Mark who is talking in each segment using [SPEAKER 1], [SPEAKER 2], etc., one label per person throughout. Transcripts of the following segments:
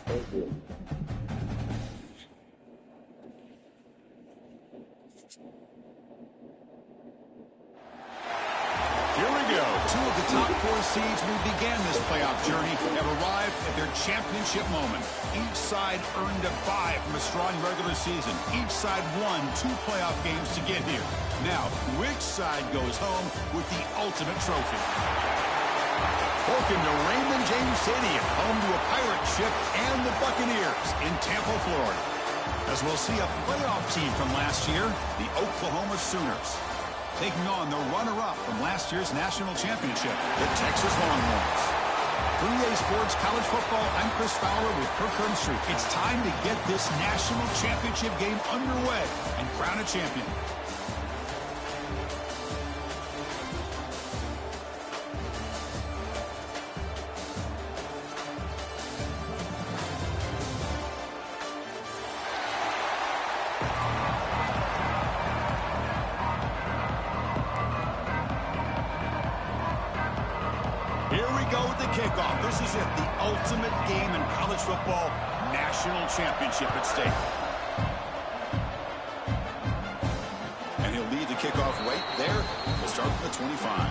[SPEAKER 1] Thank you.
[SPEAKER 2] Here we go. Two of the top 4 seeds who began this playoff journey have arrived at their championship moment. Each side earned a bye from a strong regular season. Each side won 2 playoff games to get here. Now, which side goes home with the ultimate trophy? Welcome to Raymond James Stadium, home to a pirate ship and the Buccaneers in Tampa, Florida. As we'll see a playoff team from last year, the Oklahoma Sooners, taking on the runner-up from last year's national championship, the Texas Longhorns. 3A Sports College Football, I'm Chris Fowler with Kirk Herbstreit. It's time to get this national championship game underway and crown a champion. Here we go with the kickoff. This is it, the ultimate game in college football, national championship at stake. And he'll lead the kickoff right there. We'll start from the 25.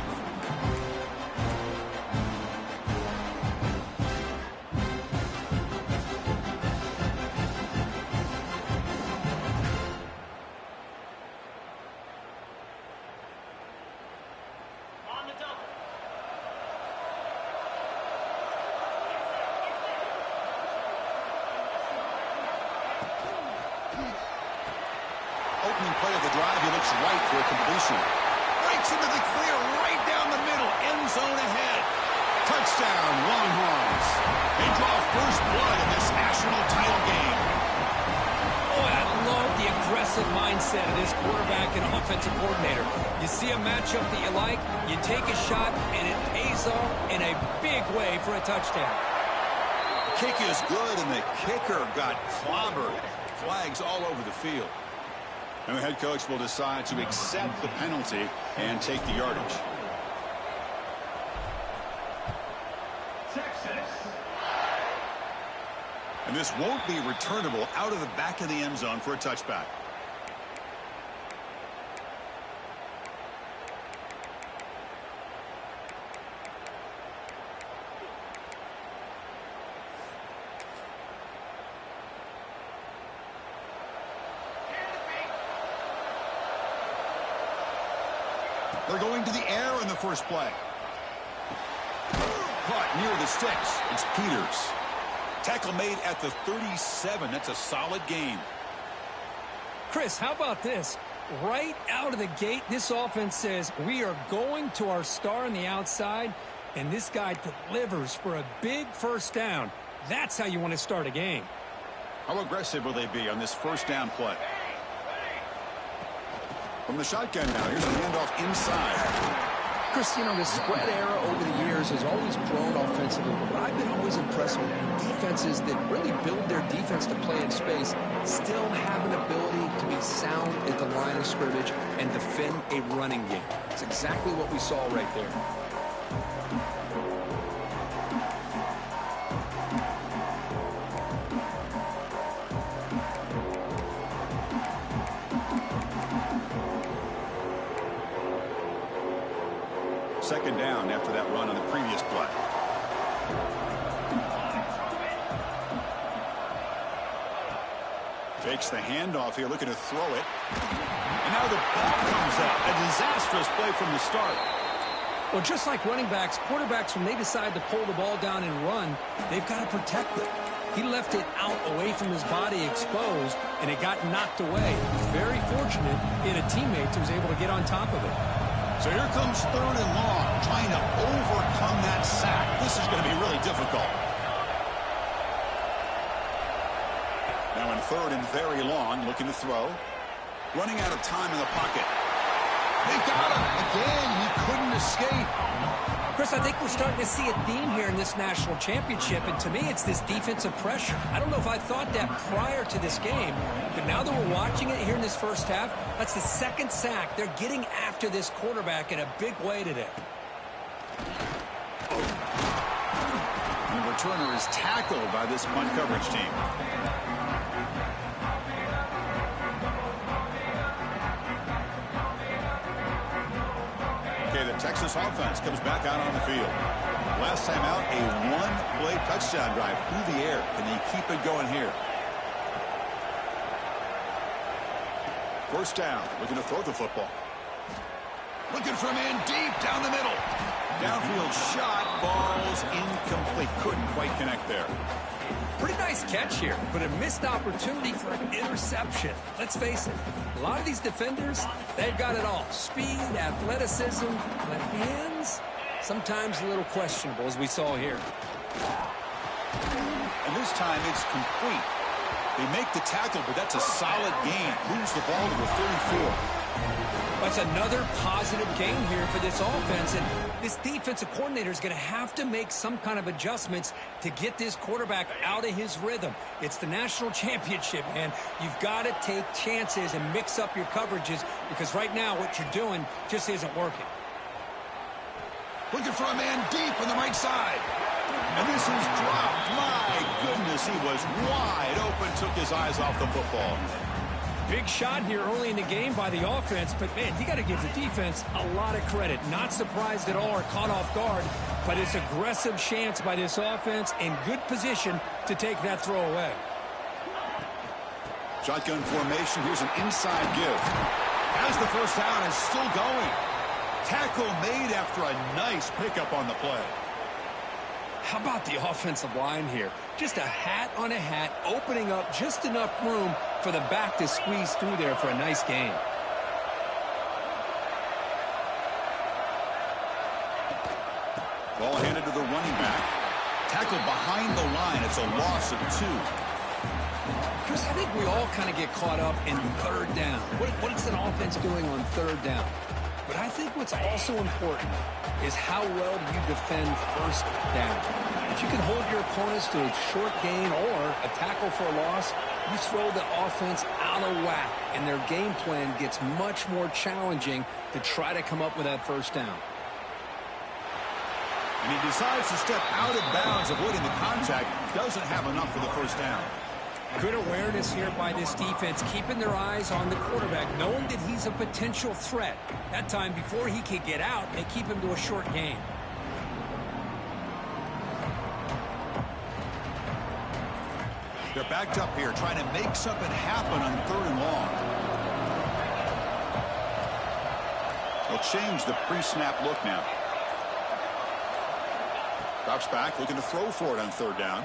[SPEAKER 2] Opening play of the drive, he looks right for a completion. Breaks into the clear, right down the middle, end zone ahead. Touchdown, Longhorns. They draw first blood in this national title game.
[SPEAKER 3] Oh, I love the aggressive mindset of this quarterback and offensive coordinator. You see a matchup that you like, you take a shot, and it pays off in a big way for a touchdown.
[SPEAKER 2] Kick is good, and the kicker got clobbered. Flags all over the field. And the head coach will decide to accept the penalty and take the yardage. Texas. And this won't be returnable out of the back of the end zone for a touchback. They're going to the air in the first play. Caught near the sticks. It's Peters. Tackle made at the 37. That's a solid gain.
[SPEAKER 3] Chris, how about this? Right out of the gate, this offense says we are going to our star on the outside, and this guy delivers for a big first down. That's how you want to start a game.
[SPEAKER 2] How aggressive will they be on this first down play? From the shotgun now, here's a handoff inside.
[SPEAKER 4] Chris, you know, the spread era over the years has always grown offensively, but I've been always impressed with defenses that really build their defense to play in space, still have an ability to be sound at the line of scrimmage and defend a running game. It's exactly what we saw right there.
[SPEAKER 2] Second down after that run on the previous play. Fakes the handoff here, looking to throw it. And now the ball comes up. A disastrous play from the start.
[SPEAKER 3] Well, just like running backs, quarterbacks, when they decide to pull the ball down and run, they've got to protect it. He left it out away from his body exposed, and it got knocked away. Very fortunate he had a teammate who was able to get on top of it.
[SPEAKER 2] So here comes third and long, trying to overcome that sack. This is going to be really difficult. Now in third and very long, looking to throw. Running out of time in the pocket. They've got him. Again, he couldn't escape.
[SPEAKER 3] Chris, I think we're starting to see a theme here in this national championship, and to me, it's this defensive pressure. I don't know if I thought that prior to this game, but now that we're watching it here in this first half, that's the second sack. They're getting after this quarterback in a big way today.
[SPEAKER 2] returner is tackled by this punt coverage team. Okay, the Texas offense comes back out on the field. Last time out, a one-play touchdown drive through the air. Can they keep it going here? First down, looking to throw the football. Looking for a man deep down the middle. Downfield shot, falls incomplete. Couldn't quite connect there.
[SPEAKER 3] Pretty nice catch here, but a missed opportunity for an interception. Let's face it, a lot of these defenders, they've got it all. Speed, athleticism, but hands, sometimes a little questionable, as we saw here.
[SPEAKER 2] And this time it's complete. They make the tackle, but that's a solid gain. Moves the ball to the 34.
[SPEAKER 3] That's another positive gain here for this offense, and this defensive coordinator is going to have to make some kind of adjustments to get this quarterback out of his rhythm. It's the national championship, man. You've got to take chances and mix up your coverages, because right now what you're doing just isn't working.
[SPEAKER 2] Looking for a man deep on the right side. And this is dropped. My goodness, he was wide open, took his eyes off the football.
[SPEAKER 3] Big shot here early in the game by the offense, but, man, you got to give the defense a lot of credit. Not surprised at all or caught off guard, but it's aggressive chance by this offense in good position to take that throw away.
[SPEAKER 2] Shotgun formation. Here's an inside give. Has the first down and still going. Tackle made after a nice pickup on the play.
[SPEAKER 3] How about the offensive line here? Just a hat on a hat, opening up just enough room for the back to squeeze through there for a nice gain.
[SPEAKER 2] Ball handed to the running back. Tackled behind the line. It's a loss of 2.
[SPEAKER 3] Chris, I think we all kind of get caught up in third down. What's an offense doing on third down? But I think what's also important is how well do you defend first down. If you can hold your opponents to a short gain or a tackle for a loss, you throw the offense out of whack, and their game plan gets much more challenging to try to come up with that first down.
[SPEAKER 2] And he decides to step out of bounds, avoiding the contact. Doesn't have enough for the first down.
[SPEAKER 3] Good awareness here by this defense, keeping their eyes on the quarterback, knowing that he's a potential threat. That time, before he can get out, they keep him to a short gain.
[SPEAKER 2] They're backed up here, trying to make something happen on third and long. They'll change the pre-snap look now. Drops back, looking to throw for it on third down.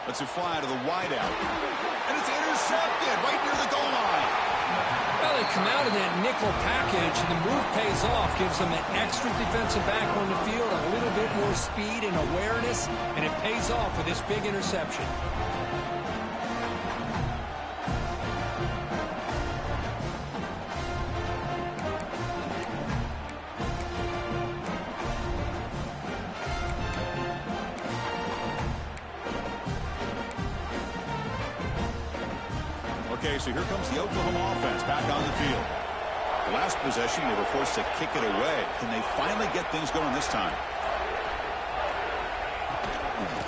[SPEAKER 2] Lets it fly to the wideout. And it's intercepted right near the goal line.
[SPEAKER 3] Well, they come out of that nickel package, and the move pays off. Gives them an extra defensive back on the field, a little bit more speed and awareness, and it pays off with this big interception.
[SPEAKER 2] Okay, so here comes the Oklahoma offense back on the field. Last possession, they were forced to kick it away. Can they finally get things going this time?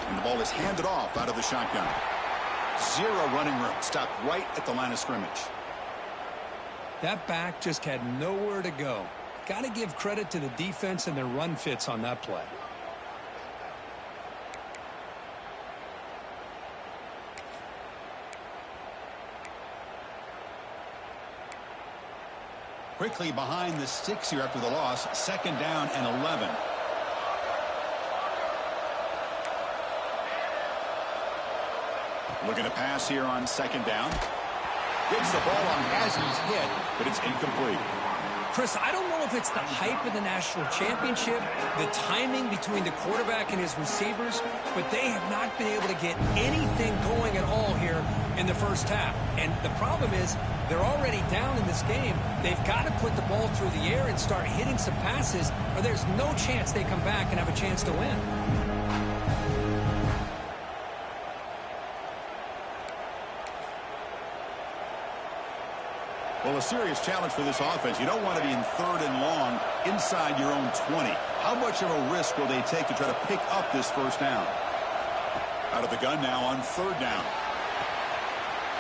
[SPEAKER 2] And the ball is handed off out of the shotgun. 0 running room. Stopped right at the line of scrimmage.
[SPEAKER 3] That back just had nowhere to go. Got to give credit to the defense and their run fits on that play.
[SPEAKER 2] Quickly behind the sticks here after the loss. Second down and 11. Looking to pass here on second down. Gets the ball on Hazen's hit, but it's incomplete.
[SPEAKER 3] Chris, I don't know if it's the hype of the national championship, the timing between the quarterback and his receivers, but they have not been able to get anything going at all here in the first half. And the problem is they're already down in this game. They've got to put the ball through the air and start hitting some passes, or there's no chance they come back and have a chance to win.
[SPEAKER 2] Well, a serious challenge for this offense. You don't want to be in third and long inside your own 20. How much of a risk will they take to try to pick up this first down? Out of the gun now on third down.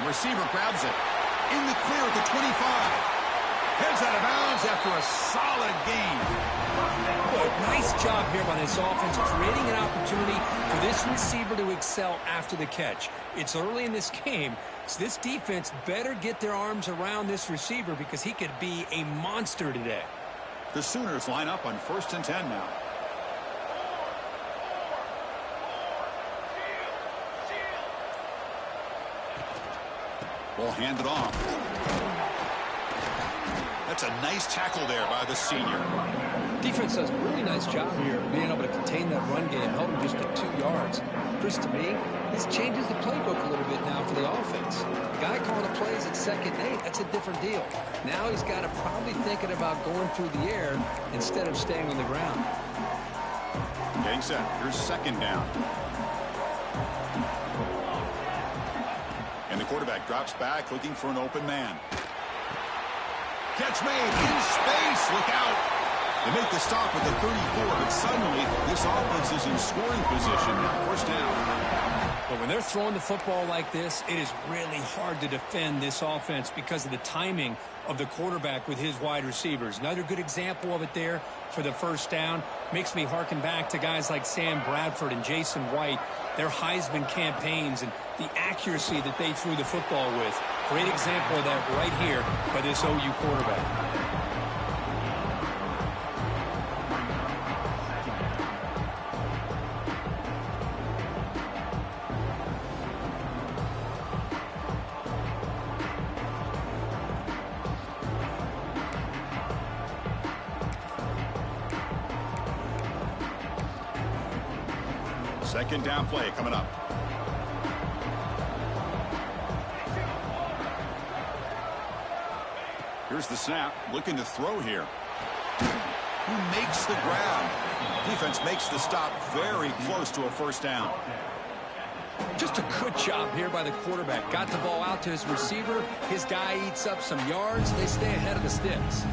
[SPEAKER 2] The receiver grabs it. In the clear at the 25. Heads out of bounds after a solid gain.
[SPEAKER 3] Boy, nice job here by this offense, creating an opportunity for this receiver to excel after the catch. It's early in this game, so this defense better get their arms around this receiver because he could be a monster today.
[SPEAKER 2] The Sooners line up on 1st and 10 now. Ball handed off. That's a nice tackle there by the senior.
[SPEAKER 3] Defense does a really nice job here being able to contain that run game, held him just at 2 yards. Chris, to me, this changes the playbook a little bit now for the offense. The guy calling the plays at 2nd and 8, that's a different deal. Now he's got to probably thinking about going through the air instead of staying on the ground.
[SPEAKER 2] Getting set. Here's 2nd down. And the quarterback drops back looking for an open man. Catch made in space. Look out. They make the stop at the 34, but suddenly this offense is in scoring position now. 1st down.
[SPEAKER 3] But when they're throwing the football like this, it is really hard to defend this offense because of the timing of the quarterback with his wide receivers. Another good example of it there for the 1st down. Makes me harken back to guys like Sam Bradford and Jason White, their Heisman campaigns and the accuracy that they threw the football with. Great example of that right here by this OU quarterback.
[SPEAKER 2] Second down play coming up. Here's the snap, looking to throw here. Who makes the grab? Defense makes the stop very close to a 1st down.
[SPEAKER 3] Just a good job here by the quarterback. Got the ball out to his receiver. His guy eats up some yards. They stay ahead of the sticks.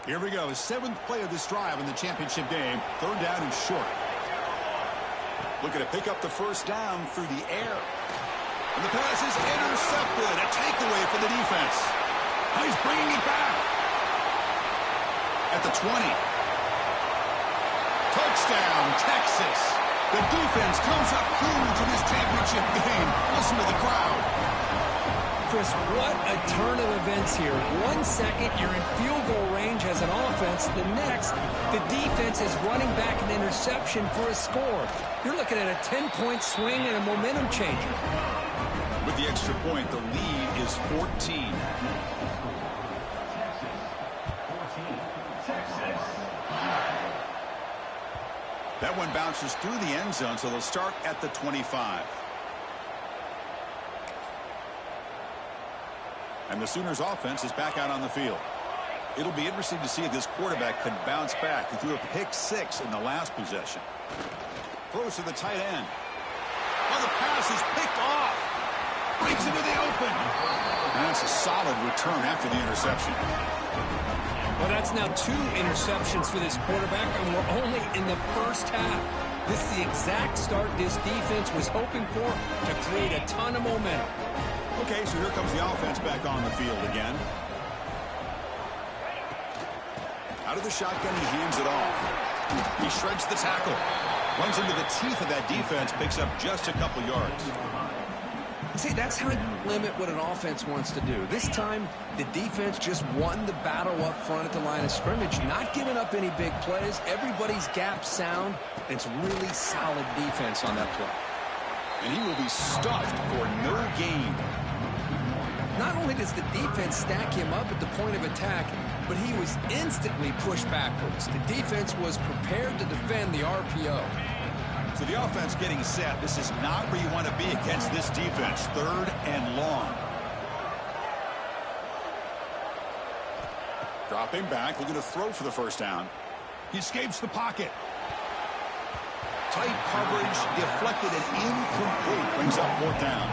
[SPEAKER 2] Here we go, 7th play of this drive in the championship game. 3rd down and short. Looking to pick up the 1st down through the air. And the pass is intercepted. A takeaway for the defense. Now he's bringing it back. At the 20. Touchdown, Texas. The defense comes up huge in this championship game. Listen to the crowd.
[SPEAKER 3] Chris, what a turn of events here. 1 second, you're in field goal range as an offense. The next, the defense is running back an interception for a score. You're looking at a 10-point swing and a momentum changer.
[SPEAKER 2] With the extra point, the lead is 14. That one bounces through the end zone, so they'll start at the 25. And the Sooners offense is back out on the field. It'll be interesting to see if this quarterback can bounce back. He threw a pick-6 in the last possession. Throws to the tight end. Oh, the pass is picked off. Breaks into the open. And that's a solid return after the interception.
[SPEAKER 3] Well, that's now 2 interceptions for this quarterback, and we're only in the 1st half. This is the exact start this defense was hoping for to create a ton of momentum.
[SPEAKER 2] Okay, so here comes the offense back on the field again. Out of the shotgun, he hands it off. He shreds the tackle. Runs into the teeth of that defense, picks up just a couple yards.
[SPEAKER 4] See, that's how you limit what an offense wants to do. This time, the defense just won the battle up front at the line of scrimmage, not giving up any big plays. Everybody's gap sound. It's really solid defense on that play.
[SPEAKER 2] And he will be stuffed for no gain.
[SPEAKER 4] Not only does the defense stack him up at the point of attack, but he was instantly pushed backwards. The defense was prepared to defend the RPO.
[SPEAKER 2] So the offense getting set. This is not where you want to be against this defense. 3rd and long. Dropping back, looking to throw for the 1st down. He escapes the pocket. Tight coverage, deflected and incomplete. Brings up fourth down.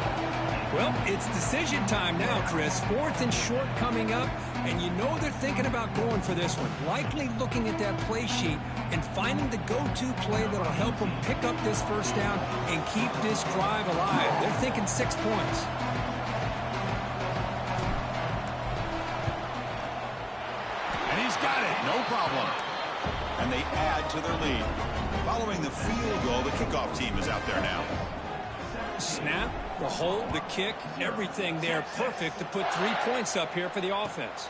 [SPEAKER 3] Well, it's decision time now, Chris. Fourth and short coming up, and you know they're thinking about going for this one. Likely looking at that play sheet and finding the go-to play that'll help them pick up this first down and keep this drive alive. They're thinking 6 points.
[SPEAKER 2] And he's got it, no problem. And they add to their lead. Following the field goal, the kickoff team is out there now.
[SPEAKER 3] Snap, the hold, the kick, everything there perfect to put 3 points up here for the offense.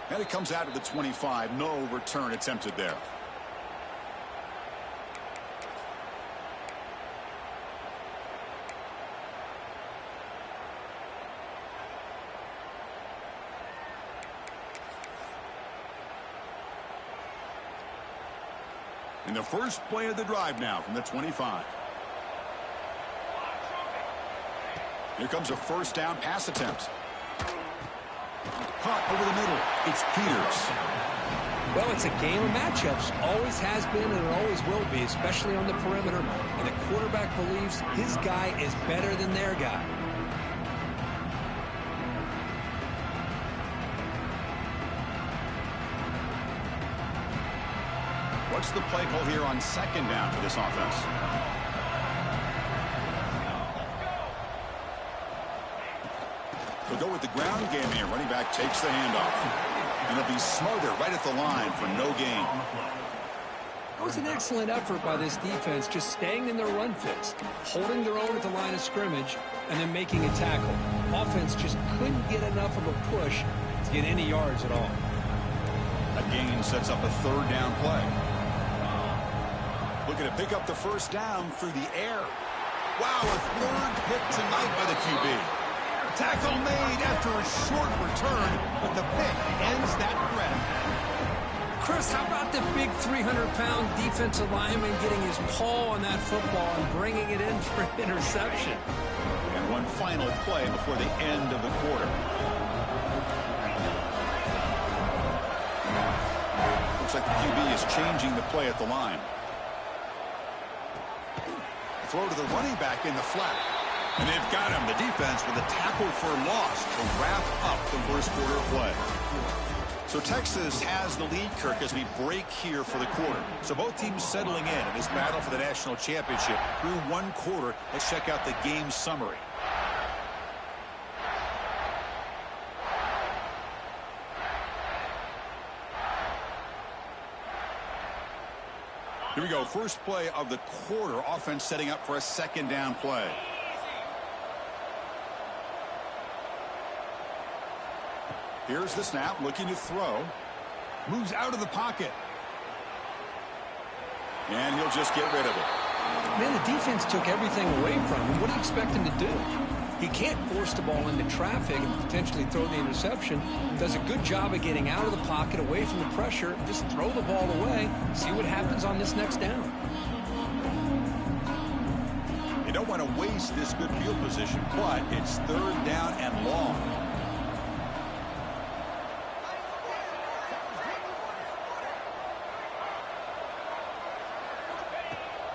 [SPEAKER 2] And it comes out of the 25. No return attempted there. In the first play of the drive now from the 25. Here comes a first down pass attempt. Caught over the middle. It's Peters.
[SPEAKER 3] Well, it's a game of matchups. Always has been and it always will be, especially on the perimeter. And the quarterback believes his guy is better than their guy.
[SPEAKER 2] What's the play call here on second down for this offense? They'll go with the ground game here. Running back takes the handoff. And he'll be smothered right at the line for no gain.
[SPEAKER 3] That was an excellent effort by this defense, just staying in their run fits, holding their own at the line of scrimmage, and then making a tackle. Offense just couldn't get enough of a push to get any yards at all.
[SPEAKER 2] That gain sets up a third down play. Looking to pick up the first down through the air. Wow, a third pick tonight by the QB. Tackle made after a short return, but the pick ends that threat.
[SPEAKER 3] Chris, how about the big 300-pound defensive lineman getting his paw on that football and bringing it in for an interception?
[SPEAKER 2] And one final play before the end of the quarter. Looks like the QB is changing the play at the line. Throw to the running back in the flat. And they've got him, the defense, with a tackle for loss to wrap up the first quarter of play. So Texas has the lead, Kirk, as we break here for the quarter. So both teams settling in this battle for the national championship through one quarter. Let's check out the game summary. Here we go. First play of the quarter. Offense setting up for a second down play. Here's the snap, looking to throw. Moves out of the pocket. And he'll just get rid of it.
[SPEAKER 3] Man, the defense took everything away from him. What do you expect him to do? He can't force the ball into traffic and potentially throw the interception. Does a good job of getting out of the pocket, away from the pressure. Just throw the ball away. See what happens on this next down.
[SPEAKER 2] You don't want to waste this good field position, but it's third down and long.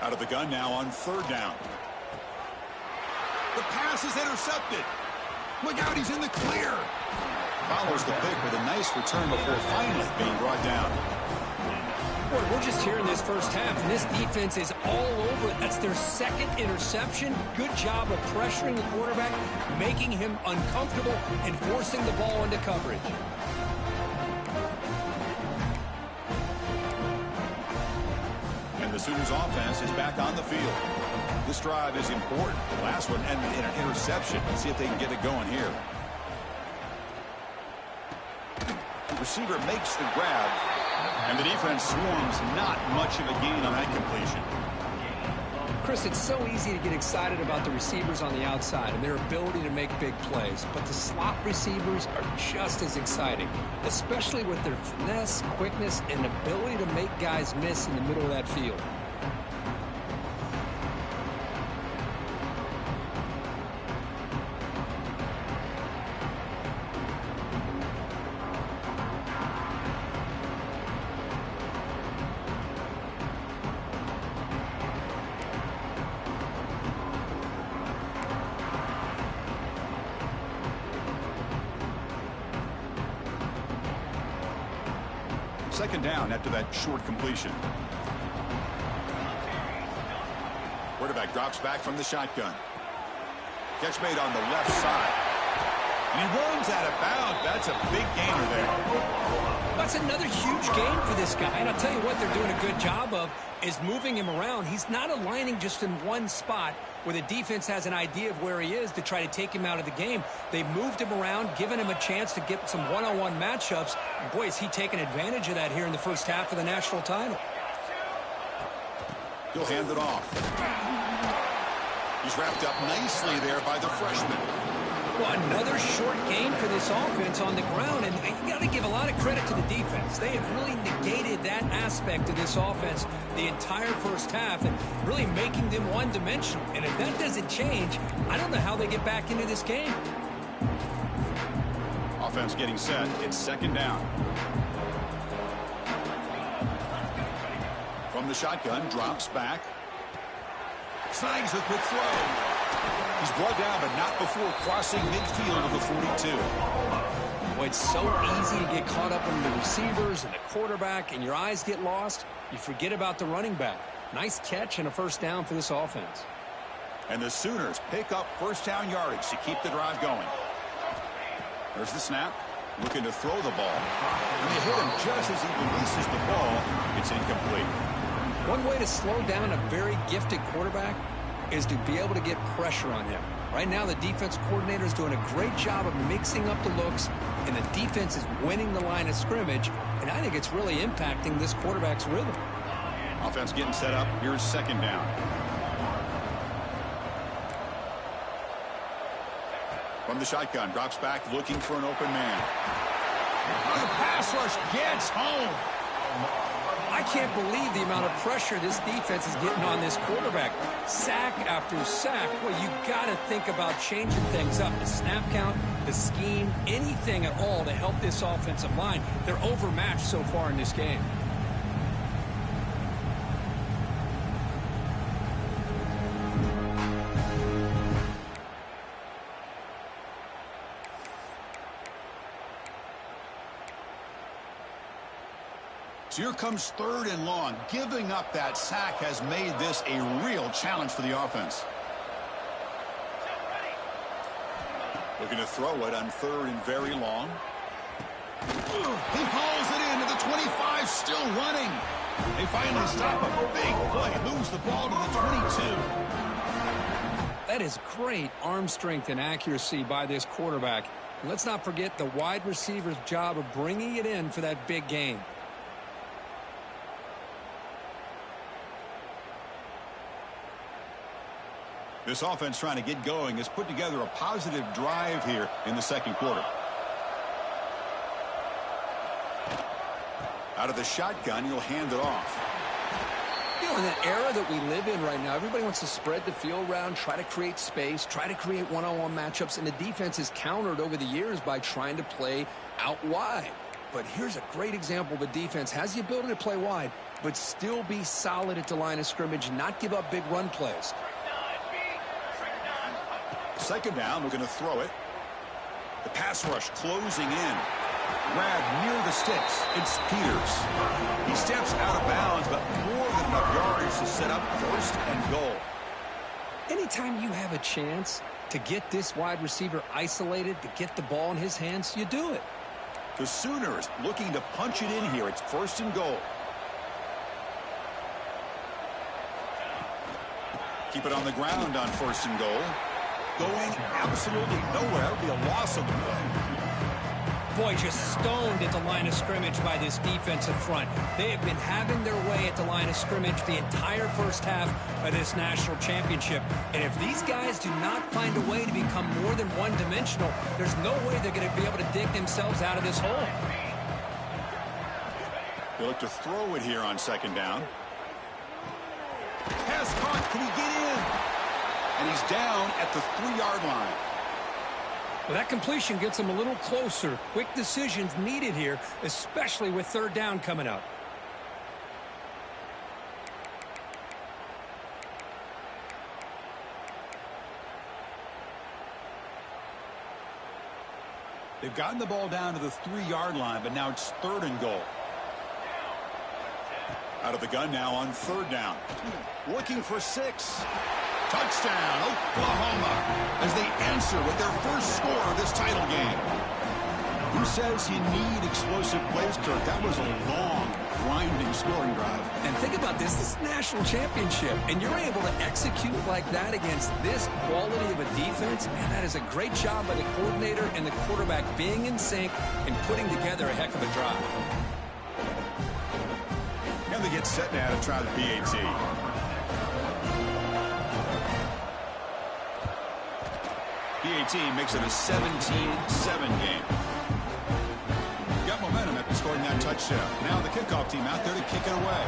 [SPEAKER 2] Out of the gun now on third down. The pass is intercepted. Look out, he's in the clear. Follows the pick with a nice return before finally being brought down.
[SPEAKER 3] Boy, we're just here in this first half, and this defense is all over it. That's their second interception. Good job of pressuring the quarterback, making him uncomfortable, and forcing the ball into coverage.
[SPEAKER 2] The Sooners offense is back on the field. This drive is important. The last one ended in an interception. Let's see if they can get it going here. The receiver makes the grab, and the defense swarms. Not much of a gain on that completion.
[SPEAKER 3] Chris, it's so easy to get excited about the receivers on the outside and their ability to make big plays, but the slot receivers are just as exciting, especially with their finesse, quickness, and ability to make guys miss in the middle of that field.
[SPEAKER 2] Second down after that short completion. Quarterback drops back from the shotgun. Catch made on the left side. And he runs out of bounds. That's a big gainer there.
[SPEAKER 3] That's another huge gain for this guy. And I'll tell you what they're doing a good job of is moving him around. He's not aligning just in one spot where the defense has an idea of where he is to try to take him out of the game. They've moved him around, given him a chance to get some one-on-one matchups. And boy, is he taking advantage of that here in the first half of the national title.
[SPEAKER 2] He'll hand it off. He's wrapped up nicely there by the freshman.
[SPEAKER 3] Well, another short gain for this offense on the ground, and you got to give a lot of credit to the defense. They have really negated that aspect of this offense the entire first half and really making them one-dimensional. And if that doesn't change, I don't know how they get back into this game.
[SPEAKER 2] Offense getting set. It's second down. From the shotgun, drops back. Snags a quick throw. He's brought down, but not before crossing midfield of the 42.
[SPEAKER 3] Well, it's so easy to get caught up in the receivers and the quarterback, and your eyes get lost. You forget about the running back. Nice catch and a first down for this offense.
[SPEAKER 2] And the Sooners pick up first down yardage to keep the drive going. There's the snap. Looking to throw the ball. And they hit him just as he releases the ball. It's incomplete.
[SPEAKER 3] One way to slow down a very gifted quarterback is to be able to get pressure on him. Right now, the defense coordinator is doing a great job of mixing up the looks, and the defense is winning the line of scrimmage, and I think it's really impacting this quarterback's rhythm.
[SPEAKER 2] Offense getting set up. Here's second down. From the shotgun, drops back, looking for an open man. The pass rush gets home.
[SPEAKER 3] I can't believe the amount of pressure this defense is getting on this quarterback. Sack after sack. Well, you got to think about changing things up. The snap count, the scheme, anything at all to help this offensive line. They're overmatched so far in this game.
[SPEAKER 2] So here comes third and long. Giving up that sack has made this a real challenge for the offense. Looking to throw it on third and very long. He hauls it into the 25, still running. They finally stop a big play, moves the ball to the 22.
[SPEAKER 3] That is great arm strength and accuracy by this quarterback. Let's not forget the wide receiver's job of bringing it in for that big gain.
[SPEAKER 2] This offense trying to get going has put together a positive drive here in the second quarter. Out of the shotgun, he'll hand it off.
[SPEAKER 4] You know, in the era that we live in right now, everybody wants to spread the field around, try to create space, try to create one-on-one matchups, and the defense is countered over the years by trying to play out wide. But here's a great example of a defense has the ability to play wide, but still be solid at the line of scrimmage, not give up big run plays.
[SPEAKER 2] Second down, looking to throw it. The pass rush closing in. Grab near the sticks. It's Peters. He steps out of bounds, but more than enough yardage to set up first and goal.
[SPEAKER 3] Anytime you have a chance to get this wide receiver isolated, to get the ball in his hands, you do it.
[SPEAKER 2] The Sooners looking to punch it in here. It's first and goal. Keep it on the ground on first and goal. Going absolutely nowhere. It'll be a loss of the play.
[SPEAKER 3] Boy, just stoned at the line of scrimmage by this defensive front. They have been having their way at the line of scrimmage the entire first half of this national championship. And if these guys do not find a way to become more than one-dimensional, there's no way they're going to be able to dig themselves out of this hole.
[SPEAKER 2] They look to throw it here on second down. Pass caught. Can he get in? And he's down at the 3-yard line.
[SPEAKER 3] Well, that completion gets them a little closer. Quick decisions needed here, especially with third down coming up.
[SPEAKER 2] They've gotten the ball down to the 3-yard line, but now it's third and goal. Out of the gun now on third down. Looking for 6. Touchdown, Oklahoma, as they answer with their first score of this title game. Who says you need explosive plays, Kirk? That was a long, grinding scoring drive.
[SPEAKER 3] And think about this. This is a national championship, and you're able to execute like that against this quality of a defense. Man, that is a great job by the coordinator and the quarterback being in sync and putting together a heck of a drive.
[SPEAKER 2] And they get set now to try the PAT. PAT makes it a 17-7 game. Got momentum after scoring that touchdown. Now the kickoff team out there to kick it away.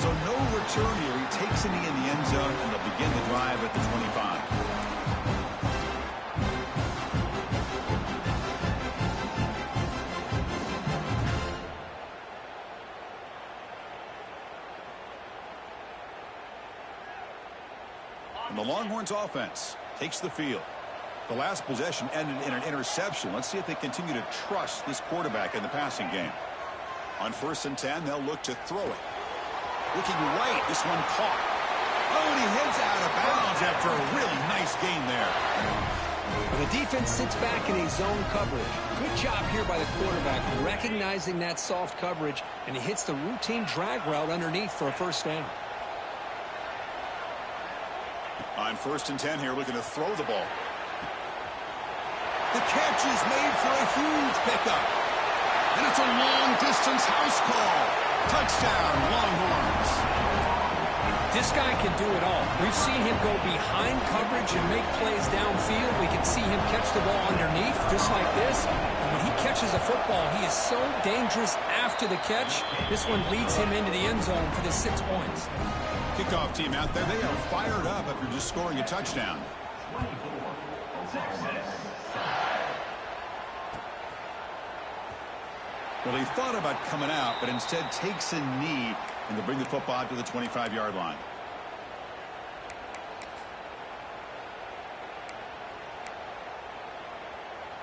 [SPEAKER 2] So no return here. He takes a knee in the end zone, and they'll begin the drive at the 25. And the Longhorns offense takes the field. The last possession ended in an interception. Let's see if they continue to trust this quarterback in the passing game. On 1st and 10, they'll look to throw it. Looking right, this one caught. Oh, and he heads out of bounds after a really nice gain there.
[SPEAKER 3] The defense sits back in a zone coverage. Good job here by the quarterback, recognizing that soft coverage, and he hits the routine drag route underneath for a first down.
[SPEAKER 2] On 1st and 10 here, looking to throw the ball. The catch is made for a huge pickup. And it's a long-distance house call. Touchdown, Longhorns.
[SPEAKER 3] This guy can do it all. We've seen him go behind coverage and make plays downfield. We can see him catch the ball underneath, just like this. And when he catches a football, he is so dangerous after the catch. This one leads him into the end zone for the 6 points.
[SPEAKER 2] Kickoff team out there, they are fired up after just scoring a touchdown. Well, he thought about coming out, but instead takes a knee and to bring the football to the 25-yard line.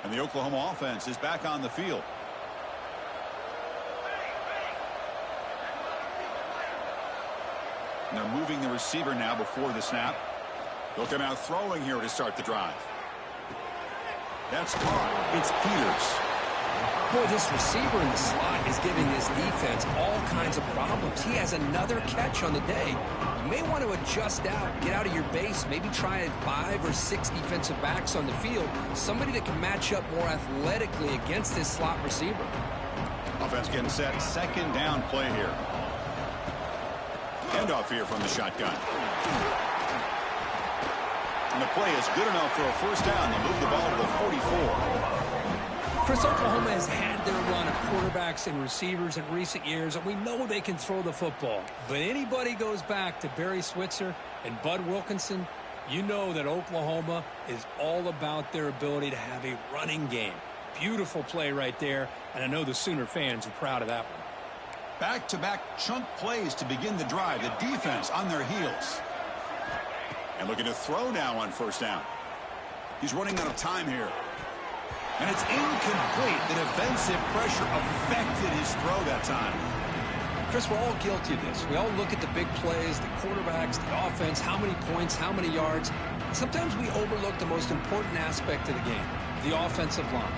[SPEAKER 2] And the Oklahoma offense is back on the field. And they're moving the receiver now before the snap. They'll come out throwing here to start the drive. That's caught. It's Peters.
[SPEAKER 3] Boy, this receiver in the slot is giving this defense all kinds of problems. He has another catch on the day. You may want to adjust out, get out of your base, maybe try 5 or 6 defensive backs on the field. Somebody that can match up more athletically against this slot receiver.
[SPEAKER 2] Offense getting set. 2nd down play here. Handoff here from the shotgun. And the play is good enough for a first down. They'll move the ball to the 44.
[SPEAKER 3] Chris, Oklahoma has had their run of quarterbacks and receivers in recent years, and we know they can throw the football. But anybody goes back to Barry Switzer and Bud Wilkinson, you know that Oklahoma is all about their ability to have a running game. Beautiful play right there, and I know the Sooner fans are proud of that one.
[SPEAKER 2] Back-to-back chunk plays to begin the drive. The defense on their heels. And looking to throw now on 1st down. He's running out of time here. And it's incomplete. The defensive pressure affected his throw that time.
[SPEAKER 3] Chris, we're all guilty of this. We all look at the big plays, the quarterbacks, the offense, how many points, how many yards. Sometimes we overlook the most important aspect of the game, the offensive line.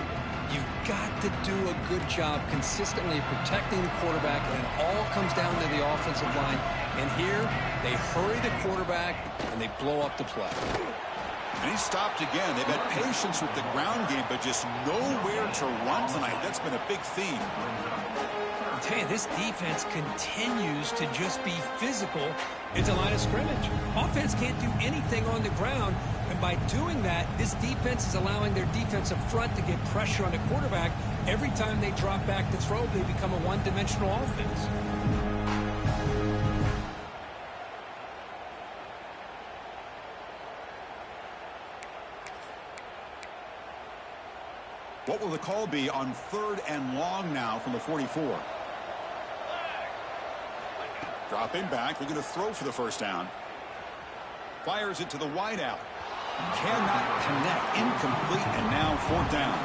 [SPEAKER 3] You've got to do a good job consistently protecting the quarterback, and it all comes down to the offensive line. And here, they hurry the quarterback, and they blow up the play.
[SPEAKER 2] And he stopped again. They've had patience with the ground game, but just nowhere to run tonight. That's been a big theme.
[SPEAKER 3] I'll tell you, this defense continues to just be physical at the line of scrimmage. Offense can't do anything on the ground, and by doing that, this defense is allowing their defensive front to get pressure on the quarterback. Every time they drop back to throw, they become a one-dimensional offense.
[SPEAKER 2] What will the call be on 3rd and long now from the 44? Dropping back, looking to throw for the first down. Fires it to the wideout. Cannot connect, incomplete, and now 4th down.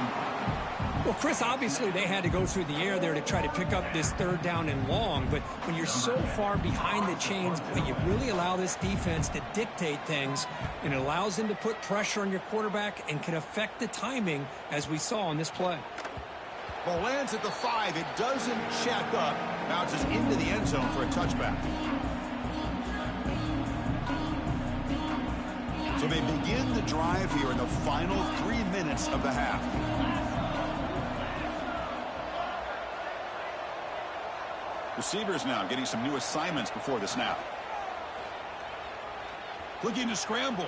[SPEAKER 3] Well, Chris, obviously they had to go through the air there to try to pick up this third down and long, but when you're so far behind the chains, boy, you really allow this defense to dictate things, and it allows them to put pressure on your quarterback and can affect the timing, as we saw on this play.
[SPEAKER 2] Ball lands at the 5. It doesn't check up. Bounces into the end zone for a touchback. So they begin the drive here in the final 3 minutes of the half. Receivers now getting some new assignments before the snap. Looking to scramble.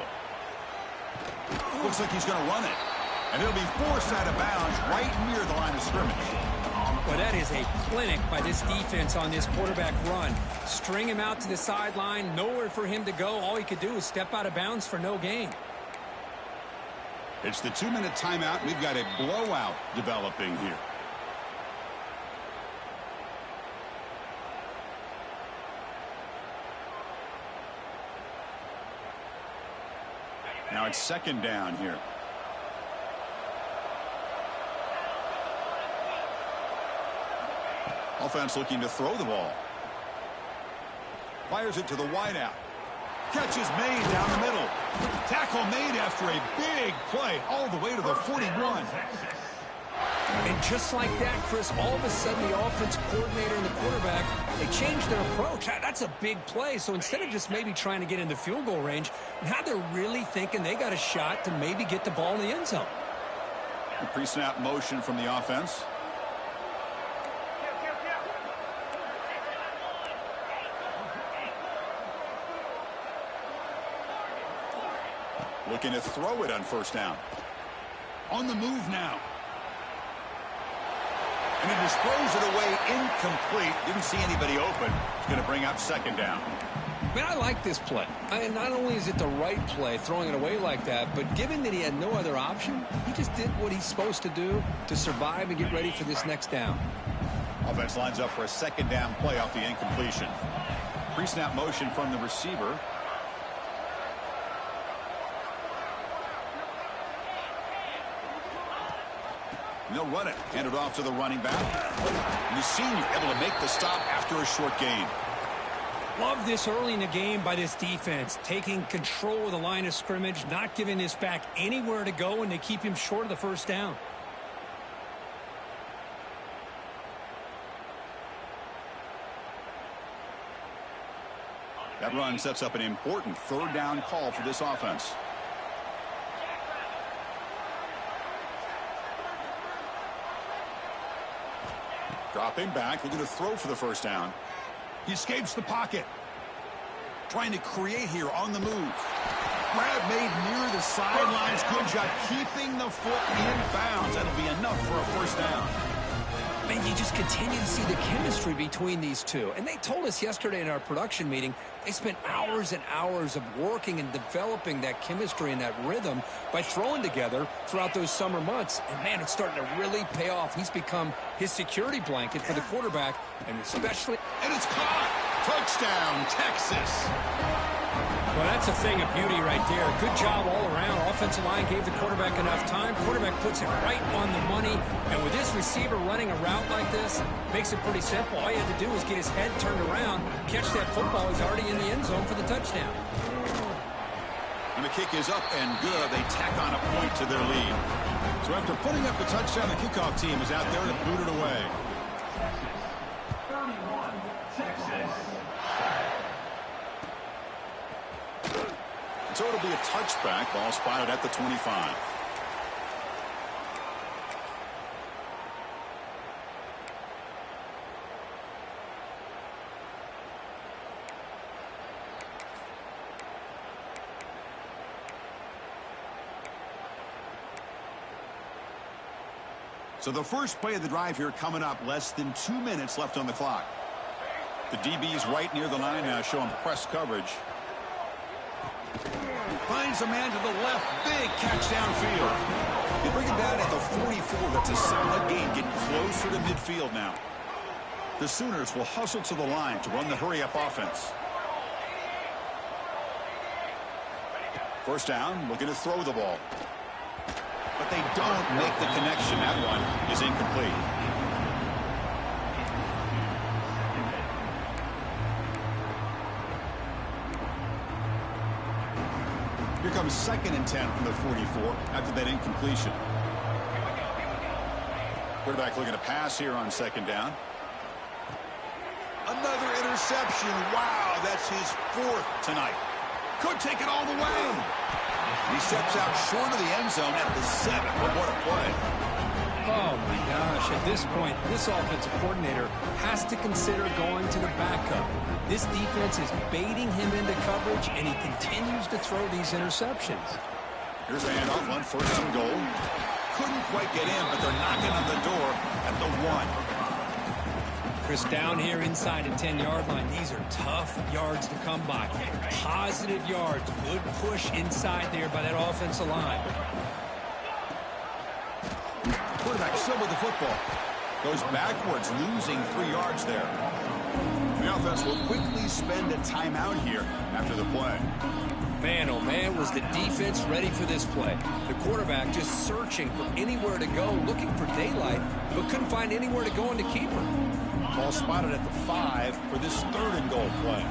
[SPEAKER 2] Looks like he's going to run it. And it'll be forced out of bounds right near the line of scrimmage.
[SPEAKER 3] Well, that is a clinic by this defense on this quarterback run. String him out to the sideline, nowhere for him to go. All he could do is step out of bounds for no gain.
[SPEAKER 2] It's the 2-minute timeout. We've got a blowout developing here. Now it's second down here. Offense looking to throw the ball. Fires it to the wideout. Catch is made down the middle. Tackle made after a big play all the way to the 41.
[SPEAKER 3] And just like that, Chris, all of a sudden the offense coordinator and the quarterback, they changed their approach. That's a big play. So instead of just maybe trying to get in the field goal range, now they're really thinking they got a shot to maybe get the ball in the end zone.
[SPEAKER 2] The pre-snap motion from the offense. Looking to throw it on first down. On the move now. And he just throws it away incomplete. Didn't see anybody open. He's going to bring up second down.
[SPEAKER 3] Man, I like this play. And not only is it the right play, throwing it away like that, but given that he had no other option, he just did what he's supposed to do to survive and get ready for this next down.
[SPEAKER 2] Offense lines up for a second down play off the incompletion. Pre-snap motion from the receiver. And they'll run it. Hand it off to the running back. And the senior able to make the stop after a short gain.
[SPEAKER 3] Love this early in the game by this defense. Taking control of the line of scrimmage, not giving this back anywhere to go, and they keep him short of the first down.
[SPEAKER 2] That run sets up an important third down call for this offense. Dropping back, looking to throw for the first down. He escapes the pocket. Trying to create here on the move. Grab made near the sidelines. Good job keeping the foot in bounds. That'll be enough for a first down.
[SPEAKER 3] Man, you just continue to see the chemistry between these two. And they told us yesterday in our production meeting, they spent hours and hours of working and developing that chemistry and that rhythm by throwing together throughout those summer months. And, man, it's starting to really pay off. He's become his security blanket for the quarterback, and especially...
[SPEAKER 2] And it's caught! Touchdown, Texas!
[SPEAKER 3] Well, that's a thing of beauty right there. Good job all around. Offensive line gave the quarterback enough time. Quarterback puts it right on the money. And with this receiver running a route like this, makes it pretty simple. All you had to do was get his head turned around, catch that football. He's already in the end zone for the touchdown.
[SPEAKER 2] And the kick is up and good. They tack on a point to their lead. So after putting up the touchdown, the kickoff team is out there to boot it away.
[SPEAKER 1] 31, Texas.
[SPEAKER 2] So it'll be a touchback. Ball spotted at the 25. So the first play of the drive here coming up. Less than 2 minutes left on the clock. The DB's right near the line now, showing press coverage. Finds a man to the left. Big catch downfield. They bring it down at the 44. That's a solid gain. Getting closer to midfield now. The Sooners will hustle to the line to run the hurry-up offense. First down, looking to throw the ball. But they don't make the connection. That one is incomplete. incomplete. Here comes 2nd and 10 from the 44 after that incompletion. Quarterback looking to pass here on 2nd down. Another interception. Wow, that's his 4th tonight. Could take it all the way. He steps out short of the end zone at the 7. But what a play.
[SPEAKER 3] Oh, my gosh. At this point, this offensive coordinator has to consider going to the backup. This defense is baiting him into coverage, and he continues to throw these interceptions.
[SPEAKER 2] Here's a handoff on 1st and goal. Couldn't quite get in, but they're knocking on the door at the 1.
[SPEAKER 3] Chris, down here inside the 10-yard line, these are tough yards to come by. Positive yards. Good push inside there by that offensive line.
[SPEAKER 2] Quarterback still with the football. Goes backwards, losing 3 yards there. The offense will quickly spend a timeout here after the play.
[SPEAKER 3] Man, oh man, was the defense ready for this play. The quarterback just searching for anywhere to go, looking for daylight, but couldn't find anywhere to go in the keeper.
[SPEAKER 2] Ball spotted at the 5 for this 3rd and goal play.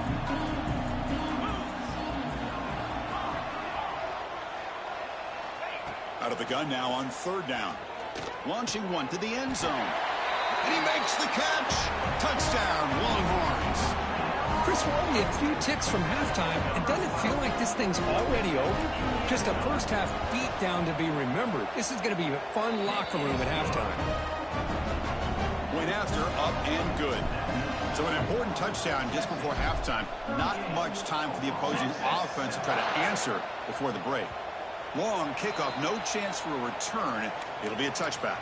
[SPEAKER 2] Out of the gun now on 3rd down. Launching one to the end zone. And he makes the catch. Touchdown, Longhorns.
[SPEAKER 3] Chris, we're only a few ticks from halftime, and doesn't it feel like this thing's already over? Just a first-half beatdown to be remembered. This is going to be a fun locker room at halftime.
[SPEAKER 2] Went after, up and good. So an important touchdown just before halftime. Not much time for the opposing offense to try to answer before the break. Long kickoff, no chance for a return. It'll be a touchback.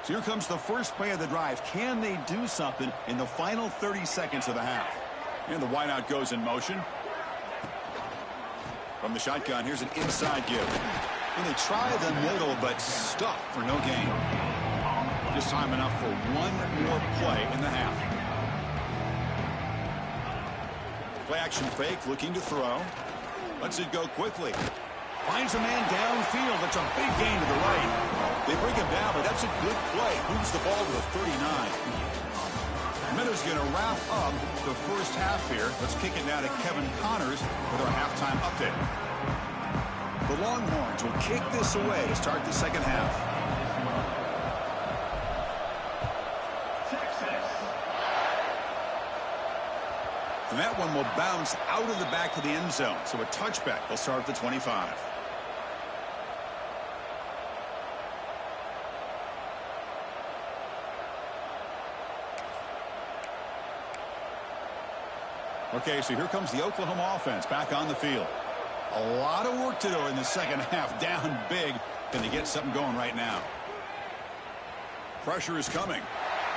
[SPEAKER 2] So here comes the first play of the drive. Can they do something in the final 30 seconds of the half? And the wideout goes in motion. From the shotgun, here's an inside give. And they try the middle, but stuffed for no gain. Just time enough for one more play in the half. Play action fake, looking to throw. Lets it go quickly. Finds a man downfield. That's a big gain to the right. They bring him down, but that's a good play. Moves the ball to the 39. Miller's going to wrap up the first half here. Let's kick it now to Kevin Connors with our halftime update. The Longhorns will kick this away to start the second half. And that one will bounce out of the back of the end zone. So a touchback. They'll start at the 25. Okay, so here comes the Oklahoma offense back on the field. A lot of work to do in the second half. Down big. Can they get something going right now? Pressure is coming.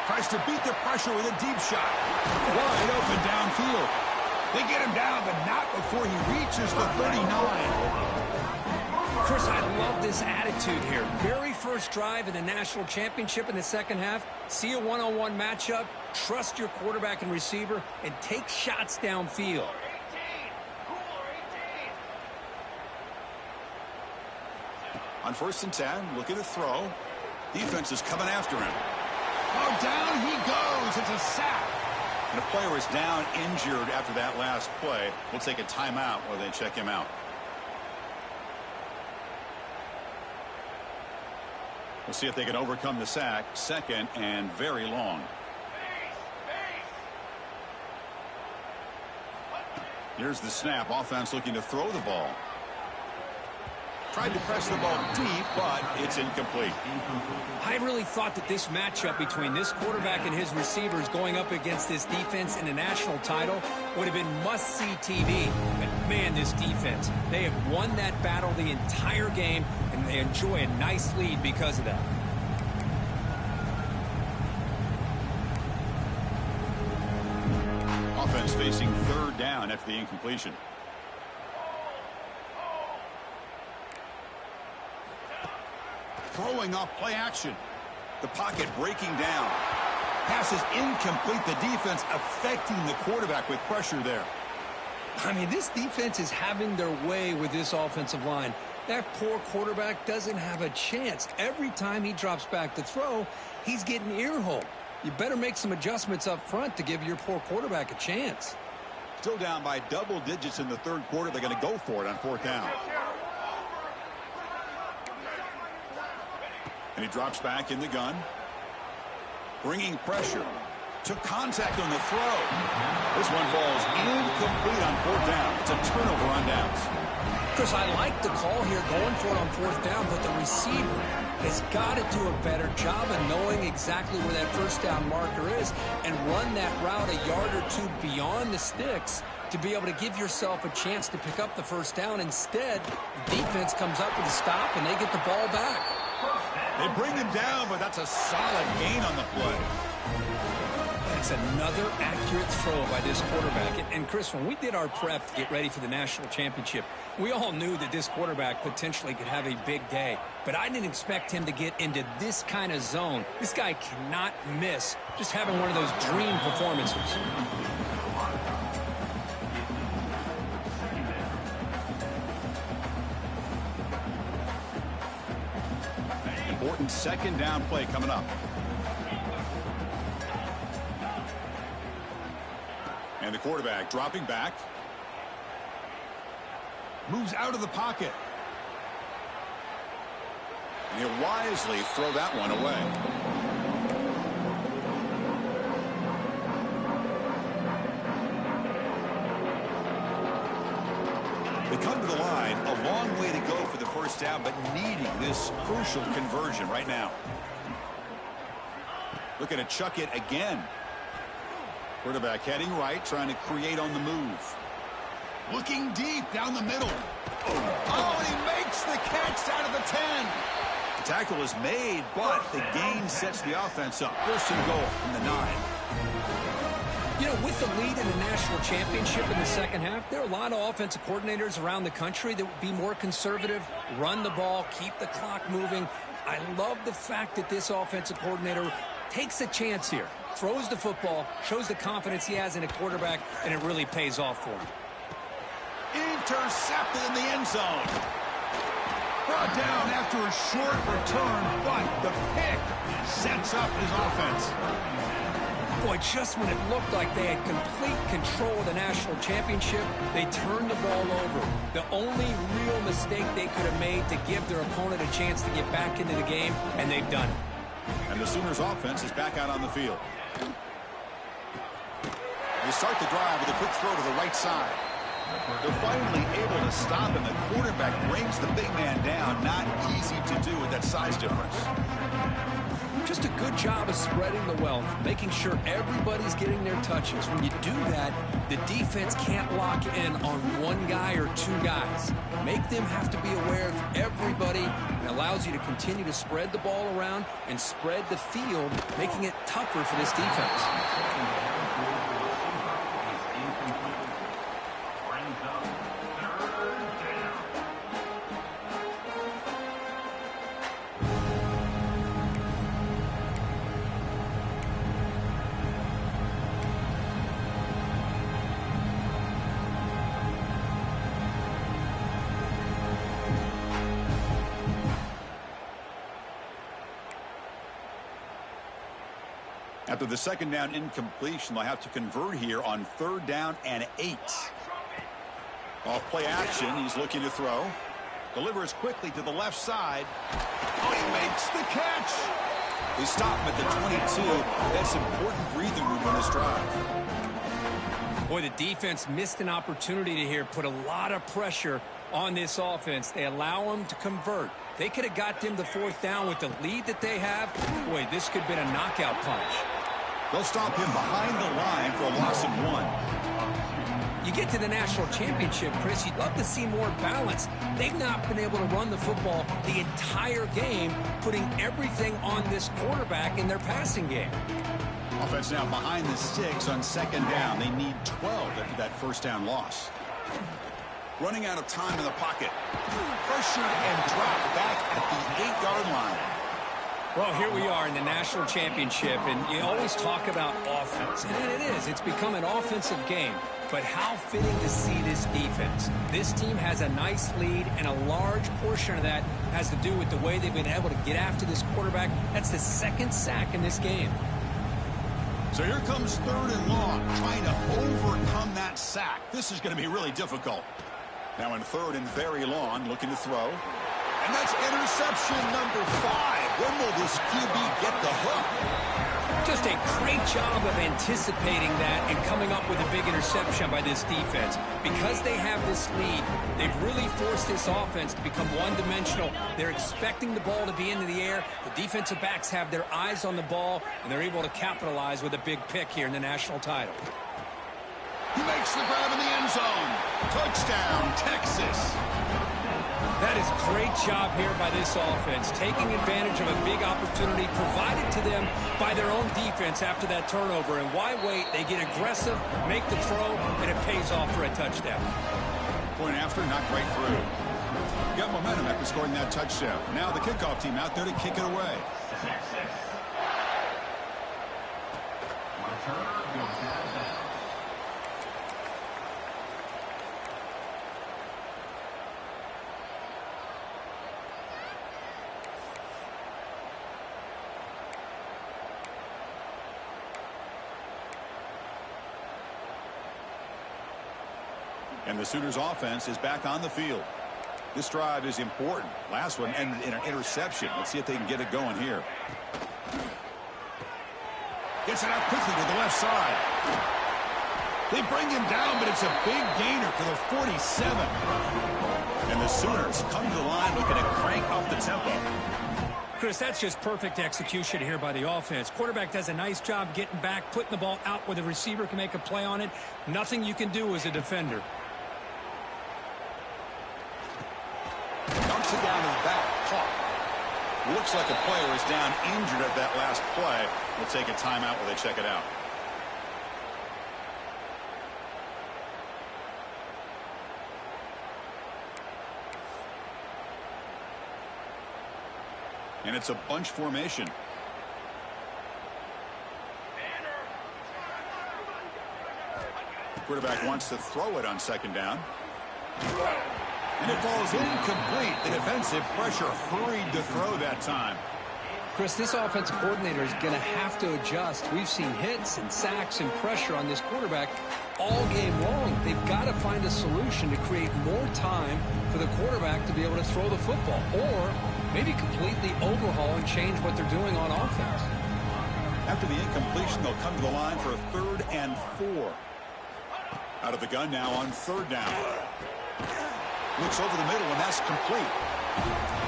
[SPEAKER 2] Tries to beat the pressure with a deep shot. Wide open downfield. They get him down, but not before he reaches the 39.
[SPEAKER 3] Chris, I love this attitude here. Very first drive in the national championship in the second half. See a one-on-one matchup. Trust your quarterback and receiver, and take shots downfield.
[SPEAKER 2] On 1st and 10, looking to throw. Defense is coming after him. Oh, down he goes. It's a sack. And a player is down injured after that last play. We'll take a timeout while they check him out. We'll see if they can overcome the sack. 2nd and very long. Here's the snap. Offense looking to throw the ball. Tried to press the ball deep, but it's incomplete.
[SPEAKER 3] I really thought that this matchup between this quarterback and his receivers going up against this defense in the national title would have been must-see TV. But, man, this defense, they have won that battle the entire game, and they enjoy a nice lead because of that.
[SPEAKER 2] Offense facing 3rd down after the incompletion. Throwing off play action. The pocket breaking down. Pass is incomplete. The defense affecting the quarterback with pressure there.
[SPEAKER 3] I mean, this defense is having their way with this offensive line. That poor quarterback doesn't have a chance. Every time he drops back to throw, he's getting earholed. You better make some adjustments up front to give your poor quarterback a chance.
[SPEAKER 2] Still down by double digits in the third quarter. They're going to go for it on fourth down. And he drops back in the gun. Bringing pressure. Took contact on the throw. This one falls incomplete on fourth down. It's a turnover on downs.
[SPEAKER 3] Chris, I like the call here going for it on fourth down, but the receiver has got to do a better job of knowing exactly where that first down marker is and run that route a yard or two beyond the sticks to be able to give yourself a chance to pick up the first down. Instead, the defense comes up with a stop and they get the ball back.
[SPEAKER 2] They bring him down, but that's a solid gain on the play.
[SPEAKER 3] That's another accurate throw by this quarterback. And Chris, when we did our prep to get ready for the national championship, we all knew that this quarterback potentially could have a big day. But I didn't expect him to get into this kind of zone. This guy cannot miss just having one of those dream performances.
[SPEAKER 2] Important second down play coming up. And the quarterback dropping back. Moves out of the pocket. And he'll wisely throw that one away. They come to the line, a long way to go for the first down, but needing this crucial conversion right now. Looking to chuck it again. Quarterback heading right, trying to create on the move. Looking deep down the middle. Oh, and he makes the catch out of the 10. The tackle is made, but the gain sets the offense up. First and goal from the 9.
[SPEAKER 3] You know, with the lead in the national championship in the second half, there are a lot of offensive coordinators around the country that would be more conservative, run the ball, keep the clock moving. I love the fact that this offensive coordinator takes a chance here, throws the football, shows the confidence he has in a quarterback, and it really pays off for him.
[SPEAKER 2] Intercepted in the end zone. Brought down after a short return, but the pick sets up his offense.
[SPEAKER 3] Boy, just when it looked like they had complete control of the national championship, they turned the ball over. The only real mistake they could have made to give their opponent a chance to get back into the game, and they've done it.
[SPEAKER 2] And the Sooners offense is back out on the field. They start the drive with a quick throw to the right side. They're finally able to stop him. The quarterback brings the big man down. Not easy to do with that size difference.
[SPEAKER 3] Just a good job of spreading the wealth, making sure everybody's getting their touches. When you do that, the defense can't lock in on one guy or two guys. Make them have to be aware of everybody, and allows you to continue to spread the ball around and spread the field, making it tougher for this defense.
[SPEAKER 2] After the second down incompletion, they'll have to convert here on third down and 8. Off play action, he's looking to throw. Delivers quickly to the left side. Oh, he makes the catch. They stop him at the 22. That's important breathing room on this drive.
[SPEAKER 3] Boy, the defense missed an opportunity to here, put a lot of pressure on this offense. They allow them to convert. They could have got them the fourth down with the lead that they have. Boy, this could have been a knockout punch.
[SPEAKER 2] They'll stop him behind the line for a loss of 1.
[SPEAKER 3] You get to the national championship, Chris, you'd love to see more balance. They've not been able to run the football the entire game, putting everything on this quarterback in their passing game.
[SPEAKER 2] Offense now behind the 6 on second down. They need 12 after that first down loss. Running out of time in the pocket. Pressured and dropped back at the 8-yard line.
[SPEAKER 3] Well, here we are in the national championship, and you always talk about offense. And it is. It's become an offensive game. But how fitting to see this defense. This team has a nice lead, and a large portion of that has to do with the way they've been able to get after this quarterback. That's the second sack in this game.
[SPEAKER 2] So here comes 3rd and long, trying to overcome that sack. This is going to be really difficult. Now in 3rd and very long, looking to throw. And that's interception number 5. When will this QB get the hook?
[SPEAKER 3] Just a great job of anticipating that and coming up with a big interception by this defense. Because they have this lead, they've really forced this offense to become one-dimensional. They're expecting the ball to be into the air. The defensive backs have their eyes on the ball, and they're able to capitalize with a big pick here in the national title.
[SPEAKER 2] He makes the grab in the end zone. Touchdown, Texas.
[SPEAKER 3] That is a great job here by this offense, taking advantage of a big opportunity provided to them by their own defense after that turnover. And why wait? They get aggressive, make the throw, and it pays off for a touchdown.
[SPEAKER 2] Point after, knocked right through. Got momentum after scoring that touchdown. Now the kickoff team out there to kick it away. And the Sooners offense is back on the field. This drive is important. Last one ended in an interception. Let's see if they can get it going here. Gets it out quickly to the left side. They bring him down, but it's a big gainer to the 47. And the Sooners come to the line looking to crank up the tempo.
[SPEAKER 3] Chris, that's just perfect execution here by the offense. Quarterback does a nice job getting back, putting the ball out where the receiver can make a play on it. Nothing you can do as a defender.
[SPEAKER 2] Dumps it down to the back. Caught. Looks like a player is down injured at that last play. We'll take a timeout while they check it out. And it's a bunch formation. Quarterback wants to throw it on 2nd down. And it falls incomplete. The defensive pressure hurried to throw that time.
[SPEAKER 3] Chris, this offensive coordinator is going to have to adjust. We've seen hits and sacks and pressure on this quarterback all game long. They've got to find a solution to create more time for the quarterback to be able to throw the football, or maybe completely overhaul and change what they're doing on offense.
[SPEAKER 2] After the incompletion, they'll come to the line for a 3rd and 4. Out of the gun now on 3rd down. Looks over the middle, and that's complete.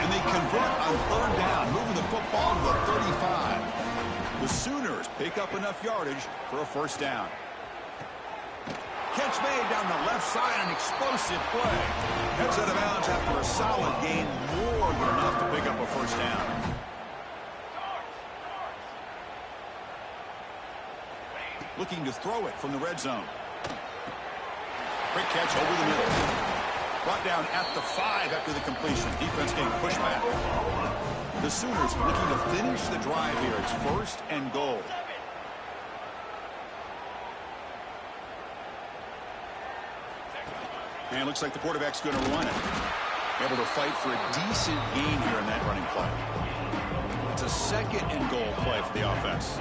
[SPEAKER 2] And they convert on 3rd down, moving the football to the 35. The Sooners pick up enough yardage for a 1st down. Catch made down the left side, an explosive play. Heads out of bounds after a solid gain, more than enough to pick up a 1st down. Looking to throw it from the red zone. Quick catch over the middle. Brought down at the 5 after the completion. Defense getting pushed back. The Sooners looking to finish the drive here. It's 1st and goal. And it looks like the quarterback's going to run it. Able to fight for a decent gain here in that running play. It's a 2nd and goal play for the offense.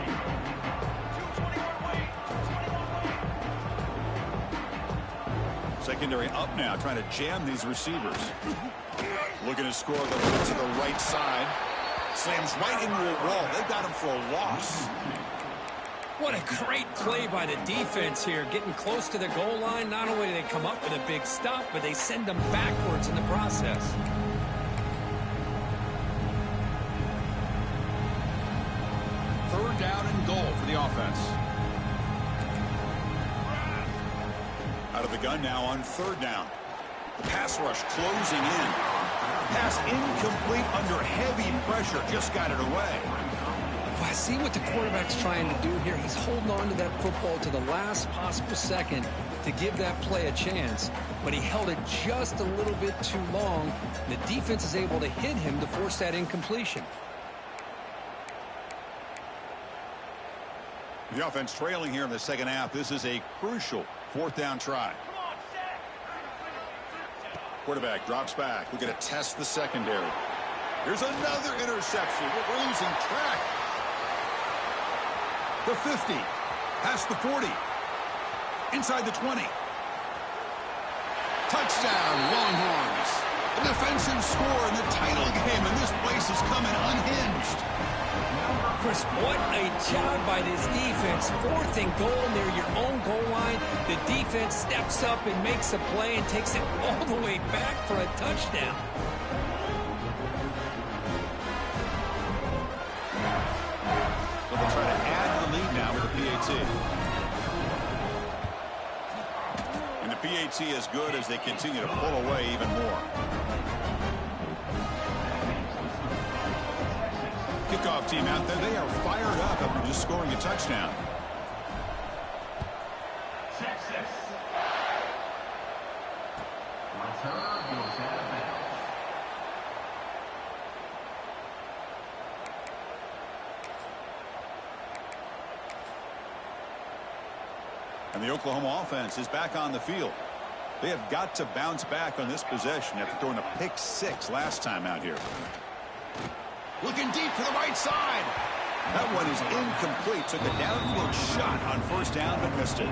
[SPEAKER 2] Secondary up now, trying to jam these receivers. Looking to score the blitz to the right side. Slams right into a wall. They've got him for a loss.
[SPEAKER 3] What a great play by the defense here. Getting close to the goal line, not only do they come up with a big stop, but they send them backwards in the process.
[SPEAKER 2] Third down and goal for the offense. Out of the gun now on 3rd down. The pass rush closing in. Pass incomplete under heavy pressure. Just got it away.
[SPEAKER 3] Well, I see what the quarterback's trying to do here. He's holding on to that football to the last possible second to give that play a chance. But he held it just a little bit too long. The defense is able to hit him to force that incompletion.
[SPEAKER 2] The offense trailing here in the second half. This is a crucial fourth down try. Quarterback drops back. We're going to test the secondary. Here's another interception. We're losing track. The 50. Past the 40. Inside the 20. Touchdown, Longhorns. A defensive score in the title game, and this place is coming unhinged.
[SPEAKER 3] Chris, what a job by this defense. 4th and goal near your own goal line. The defense steps up and makes a play and takes it all the way back for a touchdown.
[SPEAKER 2] So they'll try to add to the lead now with the PAT. And the PAT is good as they continue to pull away even more. Kickoff team out there, they are fired up after just scoring a touchdown.
[SPEAKER 1] Texas. Return goes out of bounds.
[SPEAKER 2] And the Oklahoma offense is back on the field. They have got to bounce back on this possession after throwing a pick 6 last time out here. Looking deep to the right side. That one is incomplete. Took a downfield shot on first down, but missed it.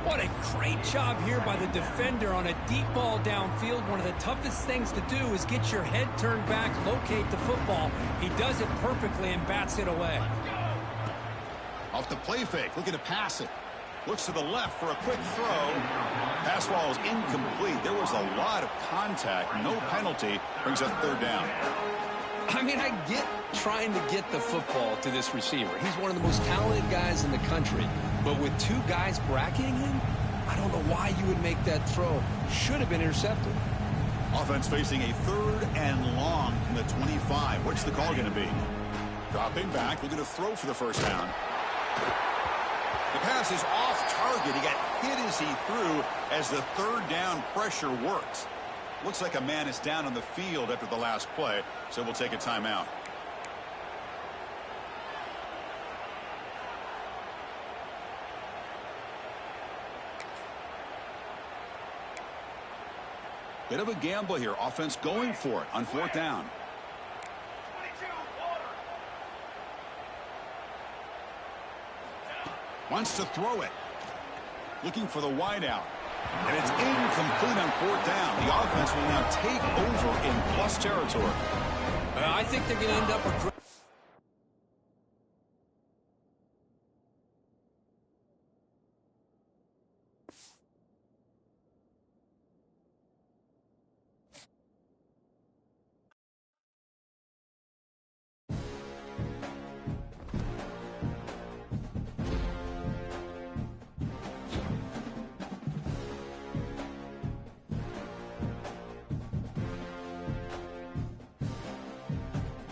[SPEAKER 3] What a great job here by the defender on a deep ball downfield. One of the toughest things to do is get your head turned back, locate the football. He does it perfectly and bats it away.
[SPEAKER 2] Off the play fake, looking to pass it. Looks to the left for a quick throw. Pass ball is incomplete. There was a lot of contact. No penalty. Brings up third down.
[SPEAKER 3] I mean, I get trying to get the football to this receiver. He's one of the most talented guys in the country. But with 2 guys bracketing him, I don't know why you would make that throw. Should have been intercepted.
[SPEAKER 2] Offense facing a 3rd and long from the 25. What's the call going to be? Dropping back, looking to throw for the first down. The pass is off target. He got hit as he threw as the 3rd down pressure works. Looks like a man is down on the field after the last play, so we'll take a timeout. Bit of a gamble here. Offense going for it on 4th down. Wants to throw it. Looking for the wideout. And it's incomplete on 4th down. The offense will now take over in plus territory.
[SPEAKER 3] I think they're going to end up